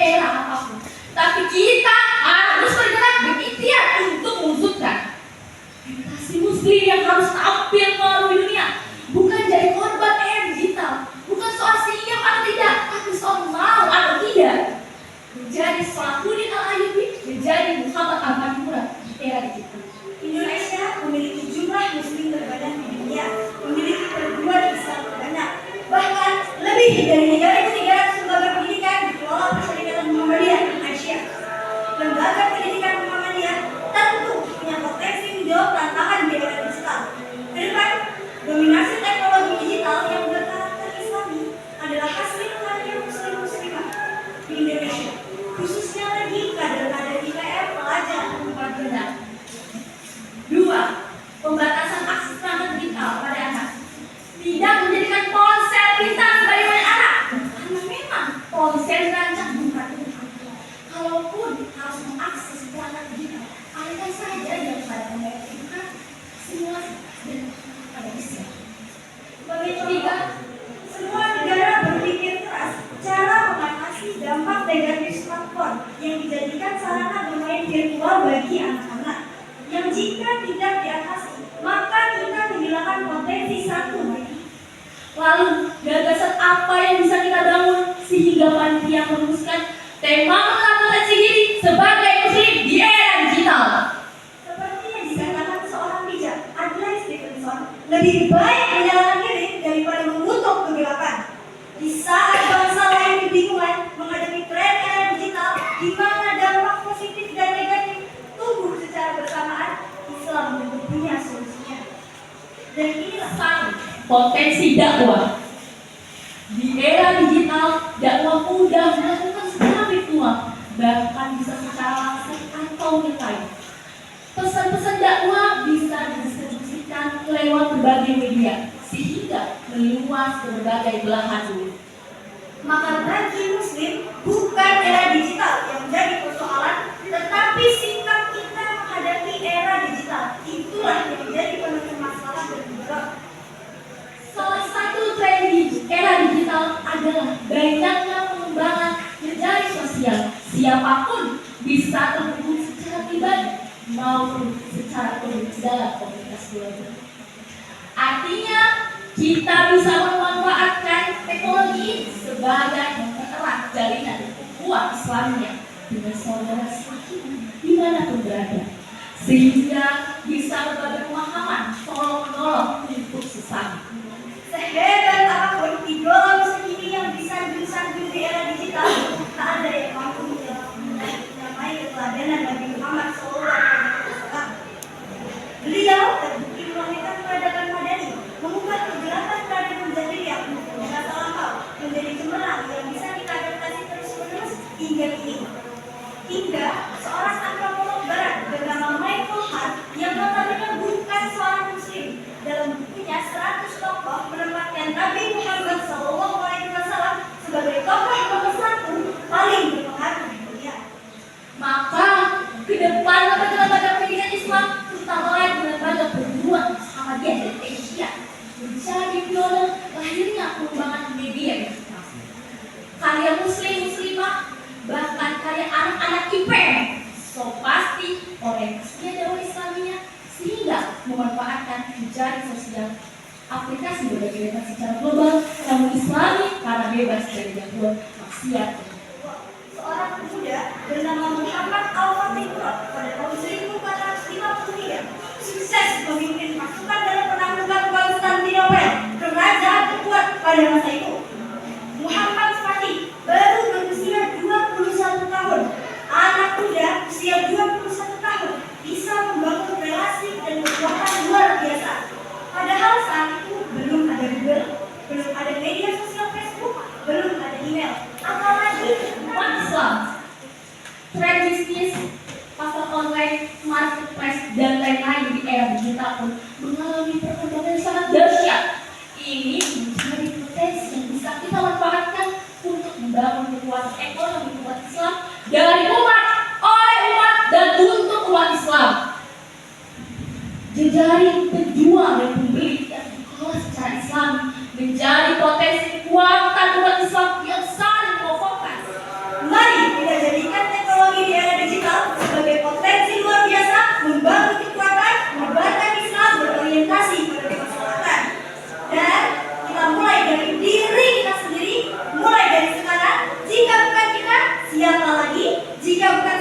era apapun. Tapi kita harus bergerak berikhtiar untuk mewujudkan generasi muslim yang harus tampil melalui dunia. Bukan jadi korban era digital, bukan soal siap atau tidak, tapi soal mau atau tidak menjadi Salahuddin Al-Ayyubi, menjadi Muhammad Al-Mansurah di era digital. Indonesia memiliki jumlah muslim terbanyak di dunia, memiliki perguruan Islam terbanyak, bahkan lebih dari 3.300 lembaga pendidikan dikelola Perserikatan Muhammadiyah Asia. Lembaga pendidikan Muhammadiyah tentu punya potensi menjawab tantangan di era digital. Kedepan, dominasi teknologi digital yang berkarakter Islami adalah hasil karya muslim-muslimah di Indonesia, khususnya bagi kader-kader IPR pelajar Empat benar. 2. Pembatasan akses perangkat digital pada anak. Tidak menjadikan ponsel pintar sebagai milik anak, karena memang ponsel dirancang bukan untuk anak. Kalaupun harus mengakses perangkat digital, alihkan saja yang pada pemain bukan simulasi dan pada Islam. Ketiga, semua negara berpikir keras cara mengatasi dampak negatif smartphone yang dijadikan sarana bermain virtual bagi anak-anak. Yang jika tidak diatasi, maka kita kehilangan potensi satu lagi. Lalu, gagasan apa yang bisa kita bangun sehingga panitia merumuskan tema mengenal potensi diri sebagai muslim di era digital? Seperti yang dikatakan seorang bijak, Adlai Stevenson, lebih baik menyalakan diri daripada mengutuk kegelapan. Di saat bangsa lain kebingungan menghadapi tren era digital, di mana dampak positif dan negatif tumbuh secara bersamaan, Islam belum punya solusinya. Dan inilah potensi dakwah. Di era digital, dakwah mudah dilakukan secara virtual, bahkan bisa secara langsung atau online. Pesan-pesan dakwah bisa didistribusikan lewat berbagai media, sehingga meluas ke berbagai belahan bumi. maka bagi muslim bukan era digital yang menjadi persoalan, tetapi sikap kita menghadapi era digital. Itulah yang menjadi penentu masalah dan mudarat. Salah satu tren di era digital adalah banyaknya pengembangan jejaring sosial. Siapapun bisa terhubung secara pribadi maupun secara publik dalam komunitas keluarga. Artinya, kita bisa memanfaatkan teknologi sebagai mempererat jaringan ukhuwah Islamiyah dengan saudara selain dimanapun berada, sehingga bisa berbagi pemahaman tolong menolong untuk sesama. Sehebat apapun idola muslim ini yang disanjung-sanjung di era digital, tak ada yang mampu menyamai keteladanan Nabi Muhammad SAW. Beliau terbukti melahirkan peradaban Madani, mengubah kegelapan peradaban jahiliyah di masa lampau menjadi cemerlang yang bisa kita adaptasi terus-menerus hingga kini. Hingga seorang antropolog barat bernama Michael Hart yang notabene bukan seorang muslim, dalam bukunya 100 tokoh menempatkan Nabi Muhammad SAW sebagai tokoh nomor 1 paling berpengaruh di dunia. Maka ke depan lembaga-lembaga pendidikan Islam, terutama lagi lembaga perguruan Muhammadiyah dan Asia, menjadi pionir lahirnya pengembangan media digital. Karya muslim-muslimah, bahkan karya anak-anak IPM, so pasti orientasinya dakwah Islamiyah, sehingga memanfaatkan jejaring sosial aplikasi berbagai level secara global, namun Islami karena bebas dari gangguan maksiat. Seorang pemuda bernama Muhammad Al-Fatih pada tahun 1453 sukses memimpin pasukan dalam penaklukan Konstantinopel, kerajaan terkuat pada masa itu. Muhammad Fatih baru berusia 21 tahun. Anak muda usia 21 tahun bisa membangun relasi dan kekuatan luar biasa. Padahal saat itu belum ada Google, belum ada media sosial Facebook, belum ada email, apalagi Umat Islam, tren bisnis, pasar online, marketplace, dan lain-lain di era digital pun mengalami perkembangan yang sangat dahsyat. Ini menjadi potensi yang bisa kita manfaatkan untuk membangun kekuatan ekonomi umat Islam dari umat, oleh umat, dan untuk umat Islam. Jejaring penjual dan pembeli yang dikelola secara Islam menjadi potensi kekuatan umat Islam yang saling provokasi. mari Siapa lagi jika bukan